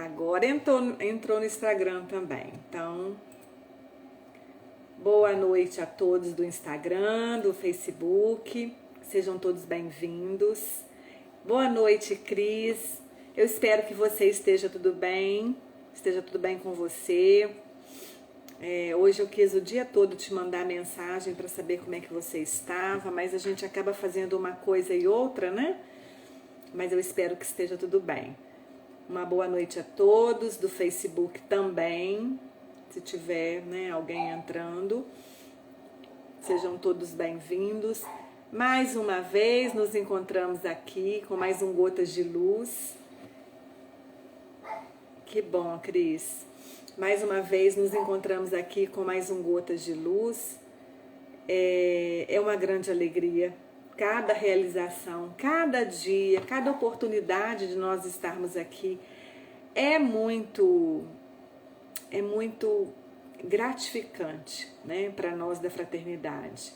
Agora entrou no Instagram também. Então, boa noite a todos do Instagram, do Facebook. Sejam todos bem-vindos. Boa noite, Cris. Eu espero que você esteja tudo bem com você. Hoje eu quis o dia todo te mandar mensagem para saber como é que você estava, mas a gente acaba fazendo uma coisa e outra, né? Mas eu espero que esteja tudo bem. Uma boa noite a todos, do Facebook também, se tiver, né, alguém entrando. Sejam todos bem-vindos. Mais uma vez nos encontramos aqui com mais um Gotas de Luz. Que bom, Cris. Mais uma vez nos encontramos aqui com mais um Gotas de Luz. É uma grande alegria. Cada realização, cada dia, cada oportunidade de nós estarmos aqui é muito gratificante, né, para nós da fraternidade.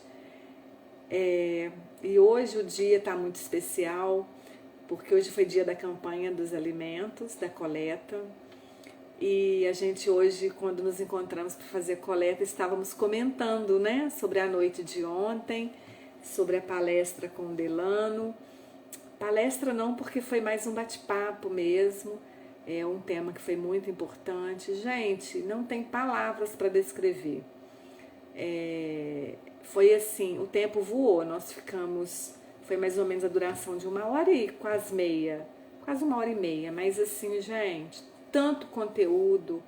E hoje o dia está muito especial, porque hoje foi dia da campanha dos alimentos, da coleta. E a gente hoje, quando nos encontramos para fazer coleta, estávamos comentando, né, sobre a noite de ontem, sobre a palestra com o Delano. Palestra não, porque foi mais um bate-papo mesmo, é um tema que foi muito importante. Gente, não tem palavras para descrever. Foi assim, o tempo voou, nós ficamos, foi mais ou menos a duração de 1h e quase meia, quase 1h30, mas assim, gente, tanto conteúdo,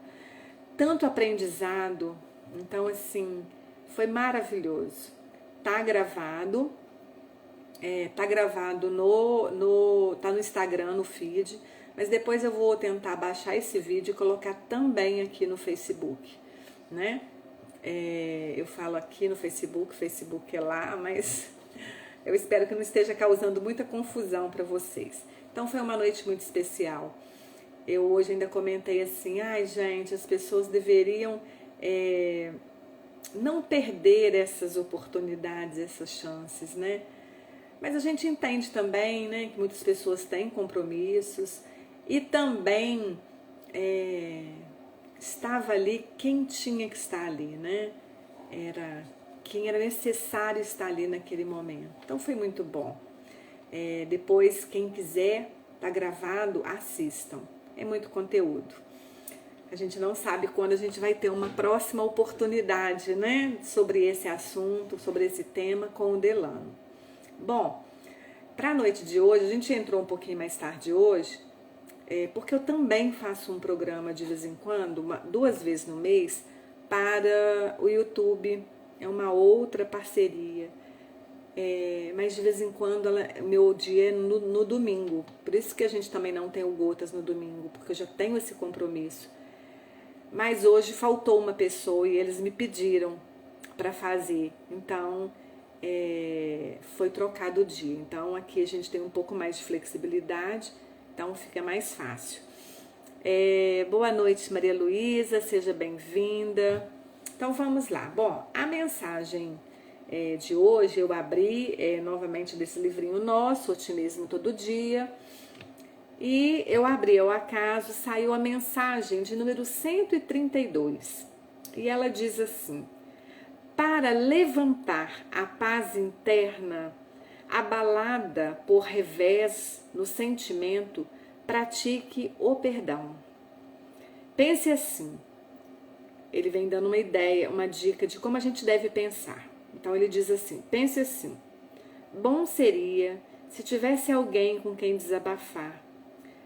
tanto aprendizado, então assim, foi maravilhoso. Tá gravado, tá no Instagram, no feed, mas depois eu vou tentar baixar esse vídeo e colocar também aqui no Facebook, né? Eu falo aqui no Facebook, Facebook é lá, mas eu espero que não esteja causando muita confusão para vocês. Então foi uma noite muito especial. Eu hoje ainda comentei assim, ai gente, as pessoas deveriam não perder essas oportunidades, essas chances, né? Mas a gente entende também, né, que muitas pessoas têm compromissos e também estava ali quem tinha que estar ali, né? Era quem era necessário estar ali naquele momento. Então foi muito bom. Depois, quem quiser, tá gravado, assistam. É muito conteúdo. A gente não sabe quando a gente vai ter uma próxima oportunidade, né, sobre esse assunto, sobre esse tema com o Delano. Bom, para a noite de hoje, a gente entrou um pouquinho mais tarde hoje, porque eu também faço um programa de vez em quando, 2 vezes no mês, para o YouTube. É uma outra parceria. Mas de vez em quando meu dia é no domingo. Por isso que a gente também não tem o Gotas no domingo, porque eu já tenho esse compromisso. Mas hoje faltou uma pessoa e eles me pediram para fazer. Então, foi trocado o dia. Então, aqui a gente tem um pouco mais de flexibilidade, então fica mais fácil. Boa noite, Maria Luísa, seja bem-vinda. Então, vamos lá. Bom, a mensagem de hoje eu abri novamente desse livrinho nosso, Otimismo Todo Dia. E eu abri ao acaso, saiu a mensagem de número 132. E ela diz assim: para levantar a paz interna, abalada por revés no sentimento, pratique o perdão. Pense assim. Ele vem dando uma ideia, uma dica de como a gente deve pensar. Então ele diz assim: pense assim. Bom seria se tivesse alguém com quem desabafar,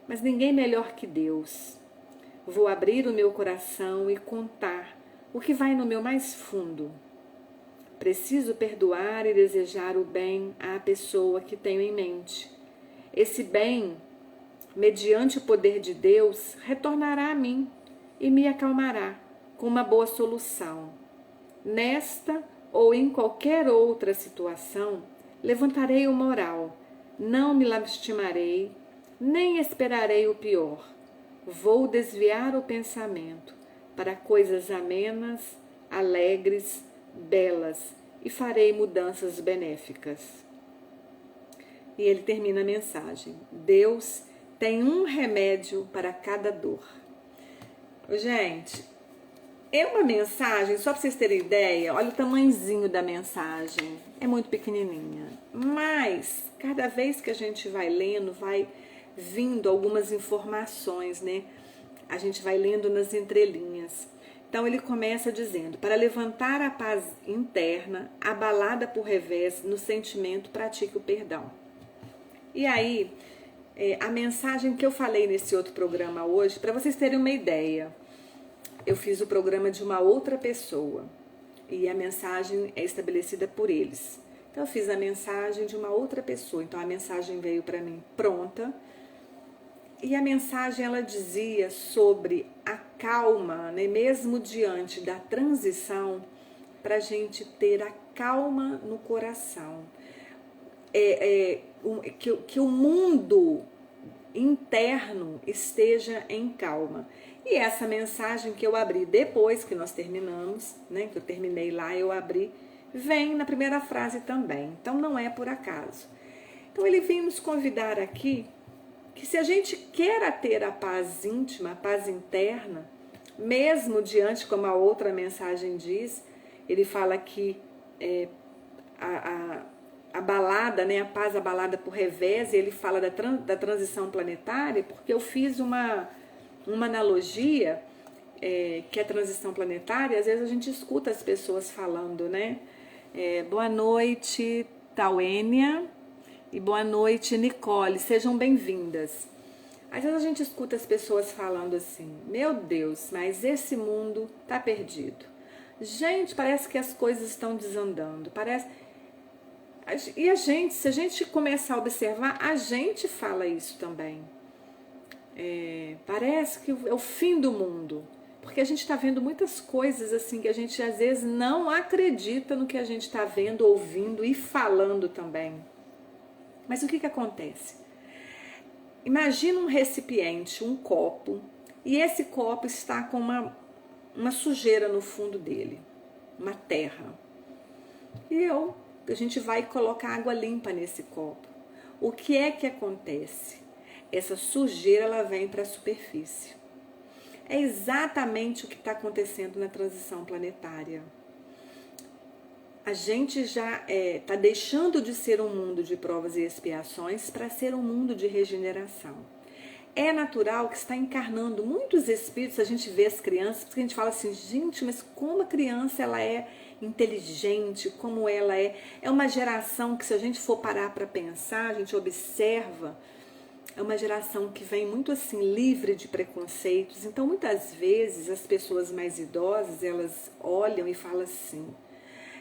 mas ninguém melhor que Deus. Vou abrir o meu coração e contar o que vai no meu mais fundo. Preciso perdoar e desejar o bem à pessoa que tenho em mente. Esse bem, mediante o poder de Deus, retornará a mim e me acalmará com uma boa solução. Nesta ou em qualquer outra situação, levantarei o moral, não me lastimarei, nem esperarei o pior. Vou desviar o pensamento para coisas amenas, alegres, belas, e farei mudanças benéficas. E ele termina a mensagem: Deus tem um remédio para cada dor. Gente, é uma mensagem, só para vocês terem ideia, olha o tamanhozinho da mensagem, é muito pequenininha, mas cada vez que a gente vai lendo, vai vindo algumas informações, né? A gente vai lendo nas entrelinhas. Então ele começa dizendo: para levantar a paz interna, abalada por revés no sentimento, pratique o perdão. E aí, a mensagem que eu falei nesse outro programa hoje, para vocês terem uma ideia, eu fiz o programa de uma outra pessoa e a mensagem é estabelecida por eles. Então eu fiz a mensagem de uma outra pessoa, então a mensagem veio para mim pronta. E a mensagem ela dizia sobre a calma, né, mesmo diante da transição, para a gente ter a calma no coração. Que o mundo interno esteja em calma. E essa mensagem que eu abri depois que nós terminamos, né, que eu terminei lá, eu abri, vem na primeira frase também. Então não é por acaso. Então ele vem nos convidar aqui que se a gente quer ter a paz íntima, a paz interna, mesmo diante, como a outra mensagem diz, ele fala que a balada, né, a paz abalada por revés, e ele fala da transição planetária, porque eu fiz uma analogia, que a transição planetária, às vezes a gente escuta as pessoas falando, né? Boa noite, Tauênia. E boa noite, Nicole, sejam bem-vindas. Às vezes a gente escuta as pessoas falando assim: meu Deus, mas esse mundo tá perdido. Gente, parece que as coisas estão desandando, parece. E a gente, se a gente começar a observar, a gente fala isso também. Parece que é o fim do mundo, porque a gente está vendo muitas coisas assim que a gente às vezes não acredita no que a gente está vendo, ouvindo e falando também. Mas o que acontece? Imagina um recipiente, um copo, e esse copo está com uma sujeira no fundo dele, uma terra. E a gente vai colocar água limpa nesse copo. O que é que acontece? Essa sujeira ela vem para a superfície. É exatamente o que está acontecendo na transição planetária. A gente já está deixando de ser um mundo de provas e expiações para ser um mundo de regeneração. É natural que está encarnando muitos espíritos, a gente vê as crianças, porque a gente fala assim, gente, mas como a criança ela é inteligente, como ela é uma geração que, se a gente for parar para pensar, a gente observa, é uma geração que vem muito assim livre de preconceitos. Então muitas vezes as pessoas mais idosas, elas olham e falam assim: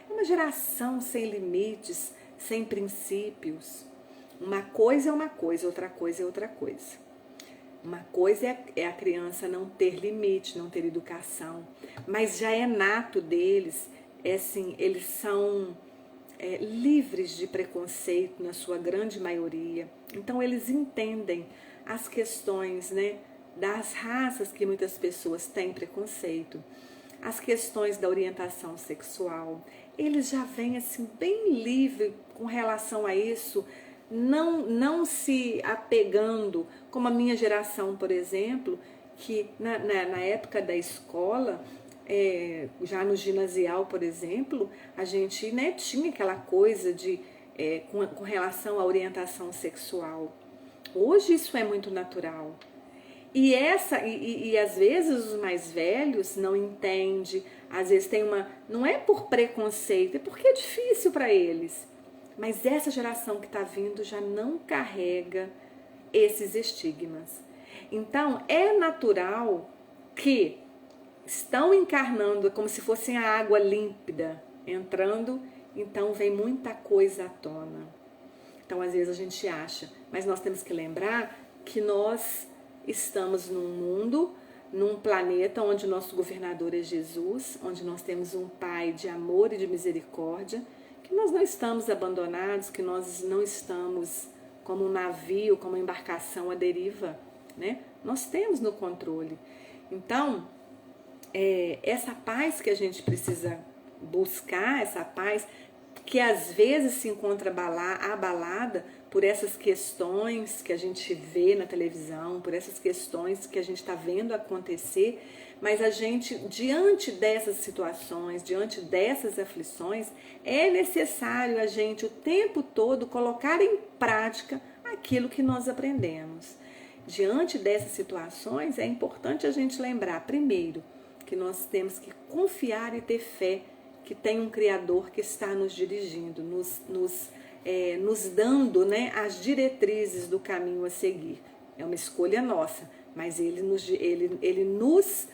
é uma geração sem limites, sem princípios. Uma coisa é uma coisa, outra coisa é outra coisa. Uma coisa é a criança não ter limite, não ter educação, mas já é nato deles, assim, eles são livres de preconceito na sua grande maioria. Então eles entendem as questões, né, das raças que muitas pessoas têm preconceito, as questões da orientação sexual. Eles já vêm assim bem livre com relação a isso, não se apegando, como a minha geração, por exemplo, que na época da escola, já no ginasial, por exemplo, a gente, né, tinha aquela coisa de com relação à orientação sexual. Hoje isso é muito natural. E às vezes os mais velhos não entendem, às vezes tem não é por preconceito, é porque é difícil para eles. Mas essa geração que está vindo já não carrega esses estigmas. Então é natural que estão encarnando como se fosse a água límpida entrando, então vem muita coisa à tona. Então às vezes a gente acha, mas nós temos que lembrar que nós estamos num mundo, num planeta onde o nosso governador é Jesus, onde nós temos um Pai de amor e de misericórdia, que nós não estamos abandonados, que nós não estamos como um navio, como uma embarcação à deriva, né? Nós temos no controle. Então, essa paz que a gente precisa buscar, essa paz que às vezes se encontra abalada por essas questões que a gente vê na televisão, por essas questões que a gente está vendo acontecer, mas a gente, diante dessas situações, diante dessas aflições, é necessário a gente o tempo todo colocar em prática aquilo que nós aprendemos. Diante dessas situações, é importante a gente lembrar, primeiro, que nós temos que confiar e ter fé que tem um Criador que está nos dirigindo, nos dando, né, as diretrizes do caminho a seguir. É uma escolha nossa, mas ele nos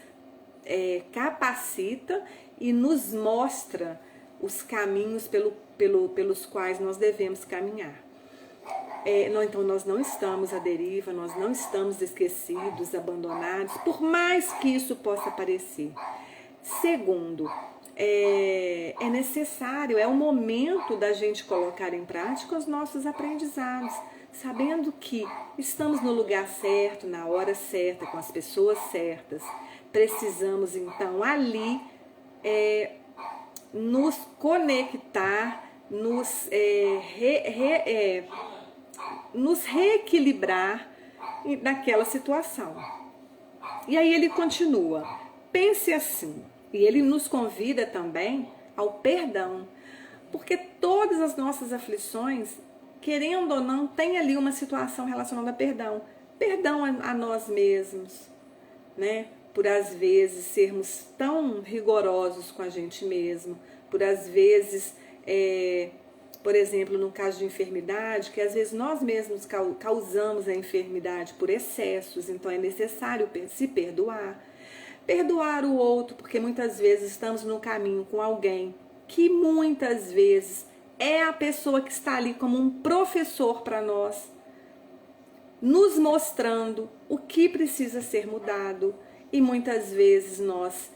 capacita e nos mostra os caminhos pelos quais nós devemos caminhar. Então nós não estamos à deriva, nós não estamos esquecidos, abandonados, por mais que isso possa parecer. Segundo, é necessário, é o momento da gente colocar em prática os nossos aprendizados, sabendo que estamos no lugar certo, na hora certa, com as pessoas certas. Precisamos então ali nos conectar, nos reequilibrar naquela situação. E aí ele continua, pense assim, e ele nos convida também ao perdão, porque todas as nossas aflições, querendo ou não, tem ali uma situação relacionada a perdão. Perdão a nós mesmos, né? Por às vezes sermos tão rigorosos com a gente mesmo, por às vezes, por exemplo, no caso de enfermidade, que às vezes nós mesmos causamos a enfermidade por excessos, então é necessário se perdoar. Perdoar o outro, porque muitas vezes estamos no caminho com alguém que muitas vezes é a pessoa que está ali como um professor para nós, nos mostrando o que precisa ser mudado, e muitas vezes nós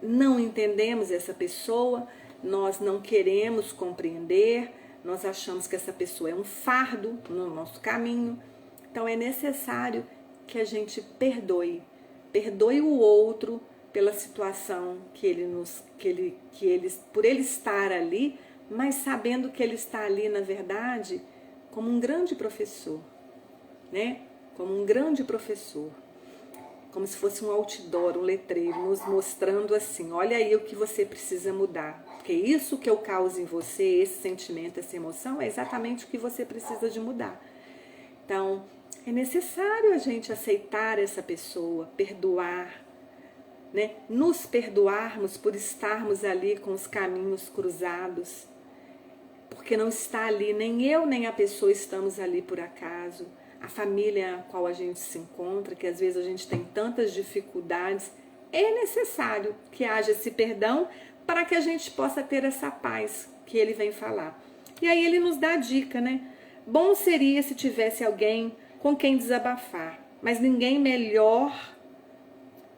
não entendemos essa pessoa, nós não queremos compreender, nós achamos que essa pessoa é um fardo no nosso caminho. Então é necessário que a gente perdoe o outro pela situação por ele estar ali, mas sabendo que ele está ali, na verdade, como um grande professor, né? Como um grande professor, como se fosse um outdoor, um letreiro, nos mostrando assim, olha aí o que você precisa mudar, porque isso que eu causo em você, esse sentimento, essa emoção, é exatamente o que você precisa de mudar. Então, é necessário a gente aceitar essa pessoa, perdoar, né? Nos perdoarmos por estarmos ali com os caminhos cruzados, porque não está ali, nem eu nem a pessoa estamos ali por acaso. A família a qual a gente se encontra, que às vezes a gente tem tantas dificuldades, é necessário que haja esse perdão para que a gente possa ter essa paz que ele vem falar. E aí ele nos dá a dica, né? Bom seria se tivesse alguém com quem desabafar, mas ninguém melhor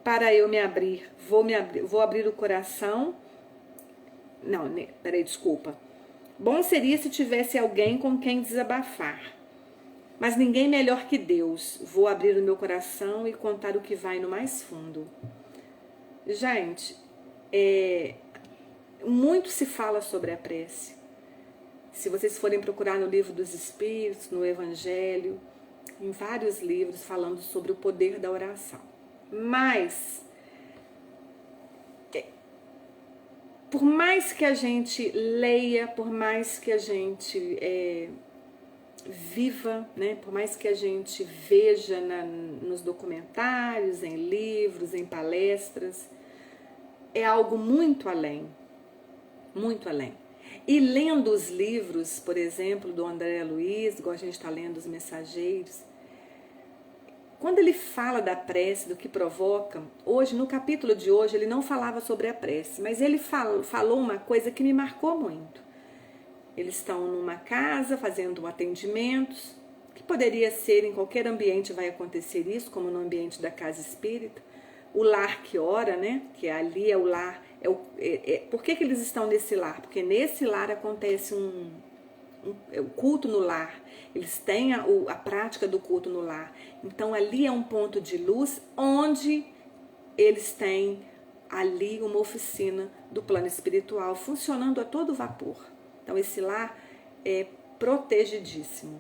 para eu me abrir. Vou abrir o coração. Não, peraí, desculpa. Bom seria se tivesse alguém com quem desabafar, mas ninguém melhor que Deus. Vou abrir o meu coração e contar o que vai no mais fundo. Gente, muito se fala sobre a prece. Se vocês forem procurar no Livro dos Espíritos, no Evangelho, em vários livros falando sobre o poder da oração. Mas, por mais que a gente leia, por mais que a gente viva, né? Por mais que a gente veja nos documentários, em livros, em palestras, é algo muito além, muito além. E lendo os livros, por exemplo, do André Luiz, igual a gente está lendo Os Mensageiros, quando ele fala da prece, do que provoca, hoje, no capítulo de hoje, ele não falava sobre a prece, mas ele falou uma coisa que me marcou muito. Eles estão numa casa fazendo atendimentos, que poderia ser em qualquer ambiente, vai acontecer isso, como no ambiente da casa espírita. O lar que ora, né? Que ali é o lar. Por que eles estão nesse lar? Porque nesse lar acontece o culto no lar. Eles têm a prática do culto no lar. Então ali é um ponto de luz onde eles têm ali uma oficina do plano espiritual funcionando a todo vapor. Então esse lar protegidíssimo.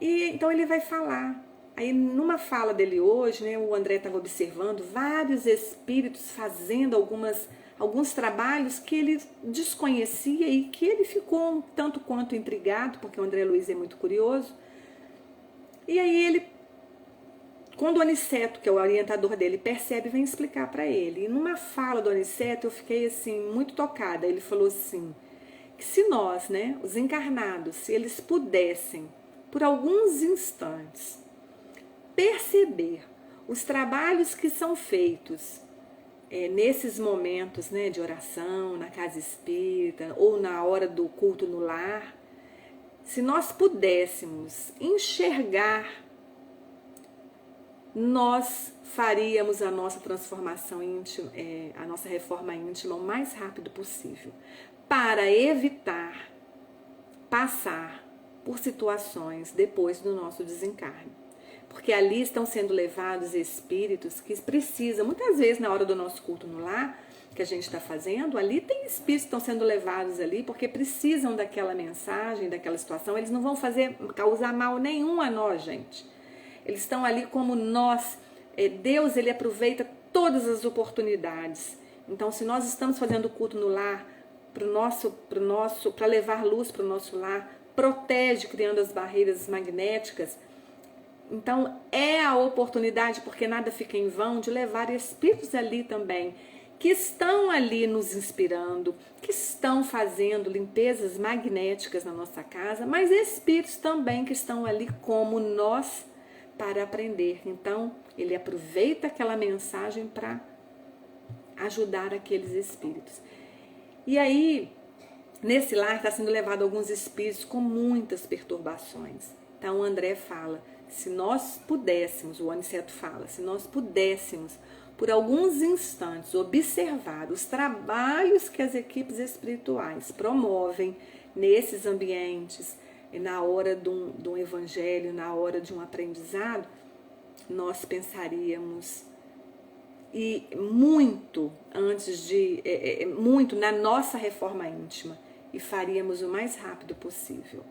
E então ele vai falar. Aí numa fala dele hoje, né, o André estava observando vários espíritos fazendo alguns trabalhos que ele desconhecia e que ele ficou um tanto quanto intrigado, porque o André Luiz é muito curioso. E aí ele, quando o Aniceto, que é o orientador dele, percebe, vem explicar para ele. E numa fala do Aniceto eu fiquei assim muito tocada. Ele falou assim, que se nós, né, os encarnados, se eles pudessem, por alguns instantes, perceber os trabalhos que são feitos nesses momentos, né, de oração, na casa espírita, ou na hora do culto no lar, se nós pudéssemos enxergar, nós faríamos a nossa transformação íntima, a nossa reforma íntima o mais rápido possível, para evitar passar por situações depois do nosso desencarne. Porque ali estão sendo levados espíritos que precisam, muitas vezes na hora do nosso culto no lar, que a gente está fazendo, ali tem espíritos que estão sendo levados ali porque precisam daquela mensagem, daquela situação. Eles não vão causar mal nenhum a nós, gente. Eles estão ali como nós. Deus, ele aproveita todas as oportunidades. Então, se nós estamos fazendo culto no lar, para levar luz para o nosso lar, protege, criando as barreiras magnéticas. Então, é a oportunidade, porque nada fica em vão, de levar espíritos ali também, que estão ali nos inspirando, que estão fazendo limpezas magnéticas na nossa casa, mas espíritos também que estão ali como nós para aprender. Então, ele aproveita aquela mensagem para ajudar aqueles espíritos. E aí, nesse lar está sendo levado alguns espíritos com muitas perturbações. Então, o André fala, se nós pudéssemos, o Aniceto fala, se nós pudéssemos, por alguns instantes, observar os trabalhos que as equipes espirituais promovem nesses ambientes, na hora de um evangelho, na hora de um aprendizado, nós pensaríamos e muito muito na nossa reforma íntima e faríamos o mais rápido possível.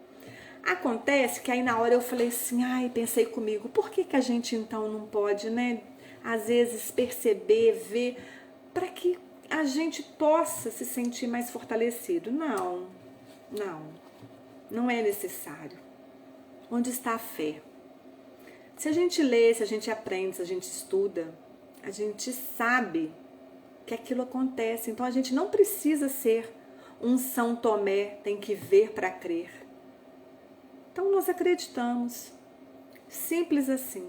Acontece que aí na hora eu falei assim, pensei comigo, por que a gente então não pode, né, às vezes perceber, ver, para que a gente possa se sentir mais fortalecido? Não é necessário. Onde está a fé? Se a gente lê, se a gente aprende, se a gente estuda, a gente sabe que aquilo acontece. Então a gente não precisa ser um São Tomé, tem que ver para crer. Então nós acreditamos, simples assim.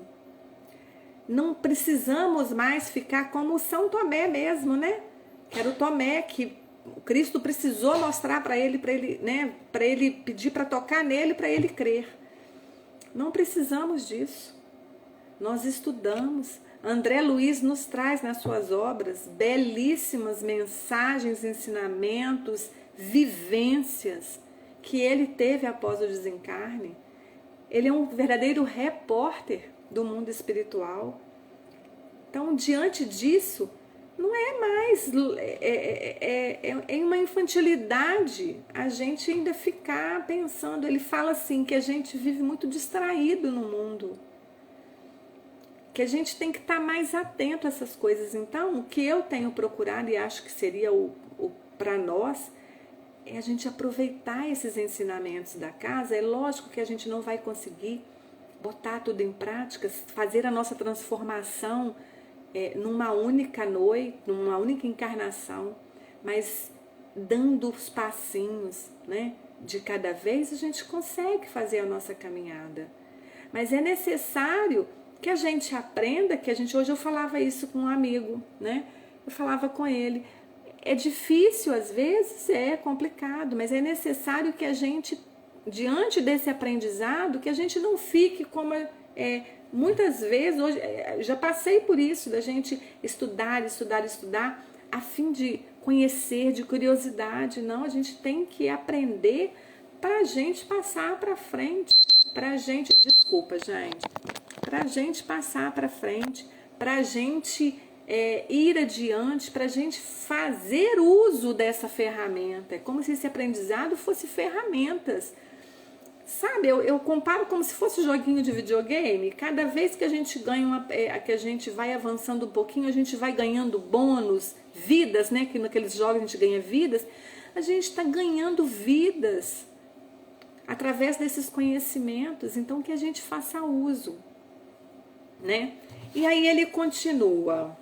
Não precisamos mais ficar como o São Tomé mesmo, né? Que era o Tomé que o Cristo precisou mostrar para ele, né? Para ele pedir para tocar nele, para ele crer. Não precisamos disso. Nós estudamos. André Luiz nos traz nas suas obras belíssimas mensagens, ensinamentos, vivências que ele teve após o desencarne. Ele é um verdadeiro repórter do mundo espiritual. Então, diante disso, não é mais, é uma infantilidade a gente ainda ficar pensando. Ele fala assim, que a gente vive muito distraído no mundo, que a gente tem que estar mais atento a essas coisas. Então, o que eu tenho procurado e acho que seria o para nós, é a gente aproveitar esses ensinamentos da casa. É lógico que a gente não vai conseguir botar tudo em prática, fazer a nossa transformação numa única noite, numa única encarnação, mas dando os passinhos, né, de cada vez a gente consegue fazer a nossa caminhada. Mas é necessário que a gente aprenda, hoje eu falava isso com um amigo, né? Eu falava com ele, é difícil às vezes, é complicado, mas é necessário que a gente, diante desse aprendizado, que a gente não fique como muitas vezes, hoje já passei por isso, da gente estudar, a fim de conhecer, de curiosidade. Não, a gente tem que aprender para a gente passar para frente, para a gente passar para frente, para a gente ir adiante, para a gente fazer uso dessa ferramenta. É como se esse aprendizado fosse ferramentas Sabe, eu comparo como se fosse joguinho de videogame. Cada vez que a gente ganha que a gente vai avançando um pouquinho, a gente vai ganhando bônus, vidas, né? Que naqueles jogos a gente ganha vidas. A gente está ganhando vidas através desses conhecimentos. Então que a gente faça uso, né? E aí ele continua.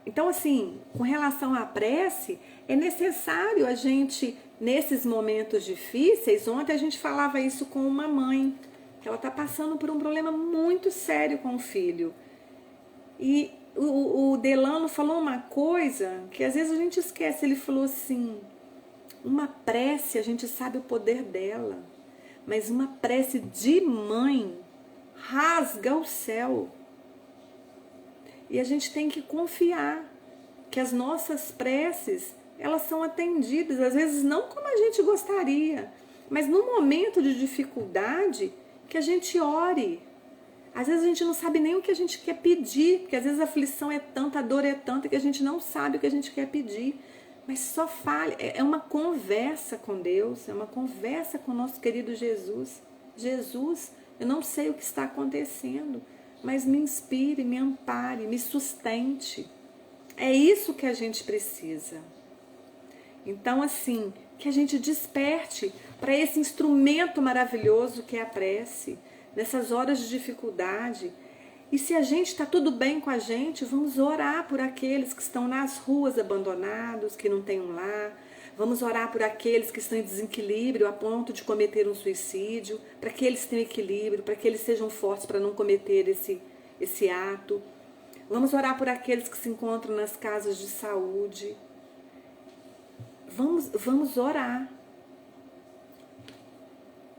Então, assim, com relação à prece, é necessário a gente, nesses momentos difíceis, ontem a gente falava isso com uma mãe, que ela está passando por um problema muito sério com o filho. E o Delano falou uma coisa que às vezes a gente esquece. Ele falou assim, uma prece, a gente sabe o poder dela, mas uma prece de mãe rasga o céu. E a gente tem que confiar que as nossas preces, elas são atendidas, às vezes não como a gente gostaria, mas no momento de dificuldade, que a gente ore. Às vezes a gente não sabe nem o que a gente quer pedir, porque às vezes a aflição é tanta, a dor é tanta, que a gente não sabe o que a gente quer pedir. Mas só fale, é uma conversa com Deus, é uma conversa com o nosso querido Jesus. Jesus, eu não sei o que está acontecendo, mas me inspire, me ampare, me sustente. É isso que a gente precisa. Então, assim, que a gente desperte para esse instrumento maravilhoso que é a prece, nessas horas de dificuldade. E se a gente está tudo bem com a gente, vamos orar por aqueles que estão nas ruas abandonados, que não têm um lar. Vamos orar por aqueles que estão em desequilíbrio a ponto de cometer um suicídio, para que eles tenham equilíbrio, para que eles sejam fortes para não cometer esse ato. Vamos orar por aqueles que se encontram nas casas de saúde. Vamos orar.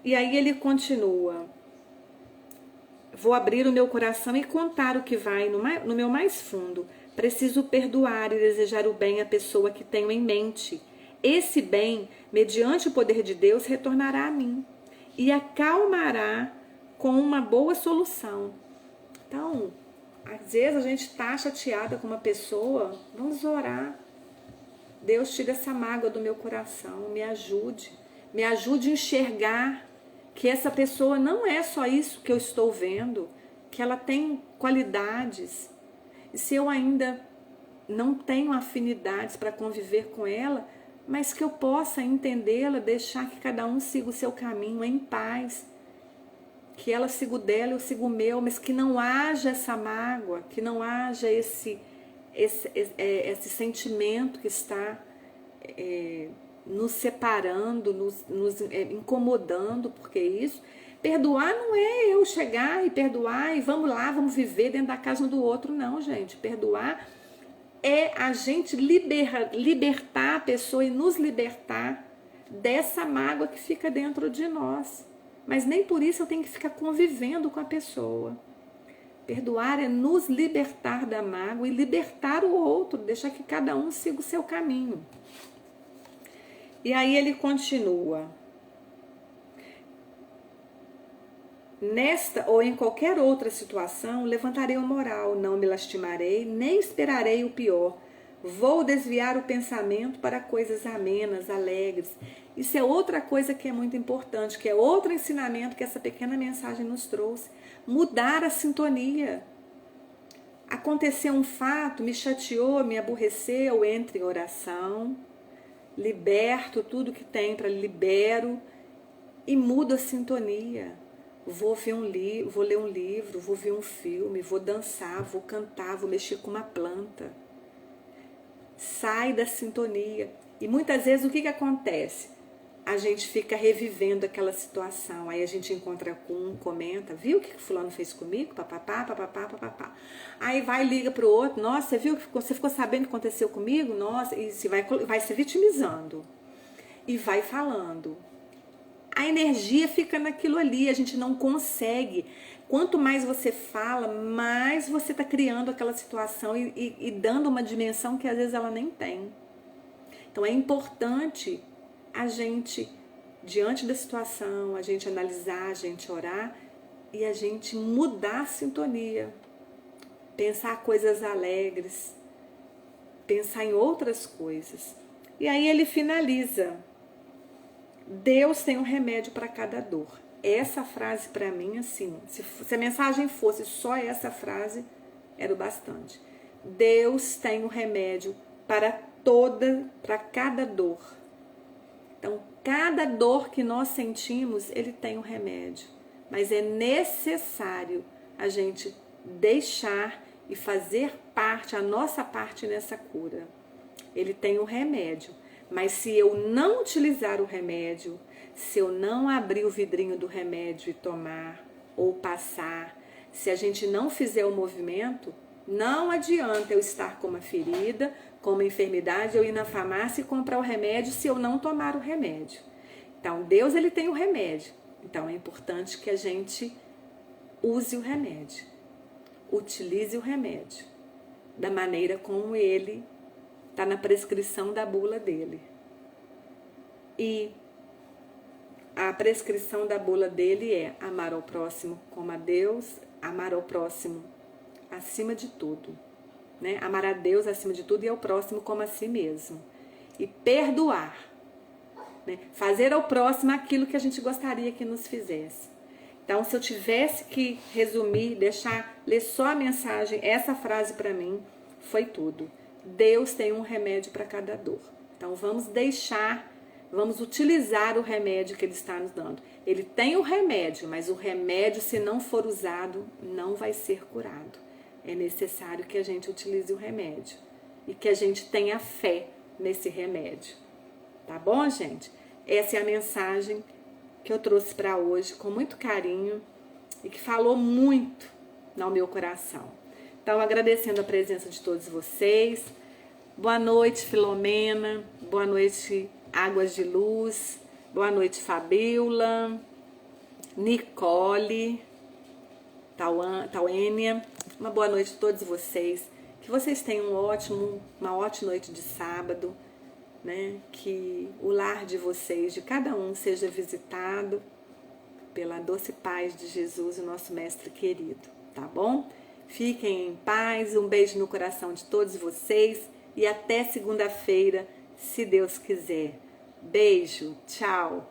E aí ele continua. Vou abrir o meu coração e contar o que vai no meu mais fundo. Preciso perdoar e desejar o bem à pessoa que tenho em mente. Esse bem, mediante o poder de Deus, retornará a mim e acalmará com uma boa solução. Então, às vezes a gente está chateada com uma pessoa, vamos orar. Deus, tira essa mágoa do meu coração, me ajude a enxergar que essa pessoa não é só isso que eu estou vendo, que ela tem qualidades. E se eu ainda não tenho afinidades para conviver com ela, mas que eu possa entendê-la, deixar que cada um siga o seu caminho em paz, que ela siga o dela, eu sigo o meu, mas que não haja essa mágoa, que não haja esse sentimento que está nos separando, nos incomodando, porque isso, perdoar não é eu chegar e perdoar e vamos lá, vamos viver dentro da casa um do outro, não, gente. Perdoar é a gente libertar a pessoa e nos libertar dessa mágoa que fica dentro de nós. Mas nem por isso eu tenho que ficar convivendo com a pessoa. Perdoar é nos libertar da mágoa e libertar o outro, deixar que cada um siga o seu caminho. E aí ele continua. Nesta ou em qualquer outra situação, levantarei o moral, não me lastimarei, nem esperarei o pior. Vou desviar o pensamento para coisas amenas, alegres. Isso é outra coisa que é muito importante, que é outro ensinamento que essa pequena mensagem nos trouxe. Mudar a sintonia. Aconteceu um fato, me chateou, me aborreceu, entre em oração, liberto tudo que tem para libero e mudo a sintonia. Vou ler um livro, vou ver um filme, vou dançar, vou cantar, vou mexer com uma planta. Sai da sintonia. E muitas vezes o que acontece? A gente fica revivendo aquela situação. Aí a gente encontra com um, comenta, viu o que fulano fez comigo? Papapá, papapá, papapá. Aí vai e liga pro outro, nossa, você viu que você ficou sabendo o que aconteceu comigo? Nossa, e se vai se vitimizando. E vai falando. A energia fica naquilo ali, a gente não consegue. Quanto mais você fala, mais você está criando aquela situação e dando uma dimensão que às vezes ela nem tem. Então é importante a gente, diante da situação, a gente analisar, a gente orar e a gente mudar a sintonia. Pensar coisas alegres, pensar em outras coisas. E aí ele finaliza Deus tem um remédio para cada dor. Essa frase para mim, assim, se a mensagem fosse só essa frase, era o bastante. Deus tem um remédio para cada dor. Então, cada dor que nós sentimos, ele tem um remédio. Mas é necessário a gente deixar e fazer parte, a nossa parte nessa cura. Ele tem um remédio. Mas se eu não utilizar o remédio, se eu não abrir o vidrinho do remédio e tomar ou passar, se a gente não fizer o movimento, não adianta eu estar com uma ferida, com uma enfermidade, eu ir na farmácia e comprar o remédio se eu não tomar o remédio. Então, Deus, ele tem o remédio. Então, é importante que a gente use o remédio, utilize o remédio da maneira como ele está na prescrição da bula dele. E a prescrição da bula dele é amar ao próximo como a Deus, amar ao próximo acima de tudo, né? Amar a Deus acima de tudo e ao próximo como a si mesmo. E perdoar, né? Fazer ao próximo aquilo que a gente gostaria que nos fizesse. Então, se eu tivesse que resumir, ler só a mensagem, essa frase para mim foi tudo. Deus tem um remédio para cada dor. Então, vamos utilizar o remédio que ele está nos dando. Ele tem o remédio, mas o remédio, se não for usado, não vai ser curado. É necessário que a gente utilize o remédio e que a gente tenha fé nesse remédio. Tá bom, gente? Essa é a mensagem que eu trouxe para hoje com muito carinho e que falou muito no meu coração. Então, agradecendo a presença de todos vocês. Boa noite, Filomena. Boa noite, Águas de Luz. Boa noite, Fabiola, Nicole, Tauênia. Uma boa noite a todos vocês. Que vocês tenham uma ótima noite de sábado, né? Que o lar de vocês, de cada um, seja visitado pela doce paz de Jesus, o nosso mestre querido, tá bom? Fiquem em paz, um beijo no coração de todos vocês e até segunda-feira, se Deus quiser. Beijo, tchau!